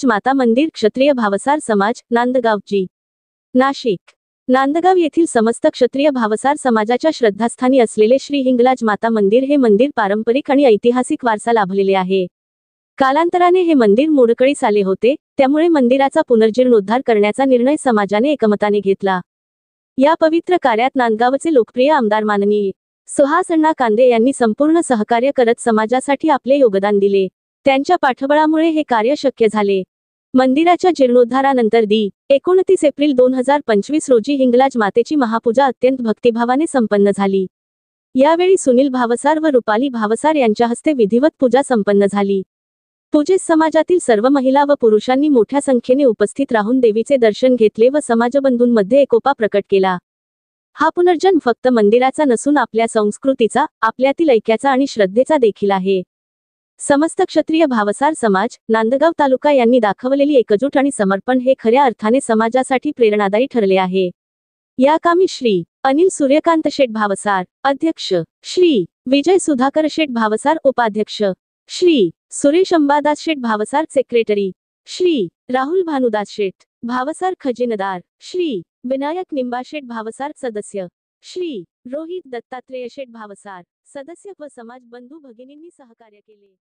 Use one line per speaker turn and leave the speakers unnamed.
माता मंदिर क्षत्रिय भावसार समाज नांदगावजी नाशिक। नांदगाव येथील समस्त क्षत्रिय भावसार समाजाच्या श्रद्धास्थानी असलेले श्री हिंगलाज माता मंदिर हे मंदिर पारंपरिक आणि ऐतिहासिक वारसा लाभलेले आहे। कालांतराने हे मंदिर मोडकळीस आले होते, त्यामुळे मंदिराचा पुनर्जीर्णोद्धार करण्याचा निर्णय समाजाने एकमताने घेतला। या पवित्र कार्यात नांदगावचे लोकप्रिय आमदार माननीय सुहास अण्णा कांदे यांनी संपूर्ण सहकार्य करत समाजासाठी आपले योगदान दिले। त्यांच्या पाठबळामुळे हे कार्य शक्य झाले। मंदिराच्या जीर्णोद्धारानंतर 29 एप्रिल 2025 रोजी हिंगलाज मातेची महापूजा अत्यंत भक्तिभावाने संपन्न झाली। यावेळी सुनील भावसार व रुपाली भावसार यांच्या हस्ते विधिवत पूजा संपन्न झाली। पूजेस समाजातील सर्व महिला व पुरुषांनी मोठ्या संख्येने उपस्थित राहून देवीचे दर्शन घेतले व समाजबंधूंमध्ये एकोपा प्रकट केला। हा पुनर्जन्म फक्त मंदिराचा नसून आपल्या संस्कृतीचा, आपल्यातील ऐक्याचा आणि श्रद्धेचा देखील आहे। समस्त क्षत्रिय भावसार समाज नांदगाव तालुका यांनी दाखवलेली एकजूट आणि समर्पण हे खऱ्या अर्थाने समाजासाठी प्रेरणादायी ठरले आहे। या कामी श्री अनिल सूर्यकांत शेठ भावसार अध्यक्ष, श्री विजय सुधाकर शेठ भावसार उपाध्यक्ष, श्री सुरेश अंबादास शेठ भावसार सेक्रेटरी, श्री राहुल भानुदास शेठ भावसार खजिनदार, श्री विनायक निंबा शेठ भावसार सदस्य, श्री रोहित दत्तात्रेय शेठ भावसार सदस्य व समाज बंधू भगिनींनी सहकार्य केले।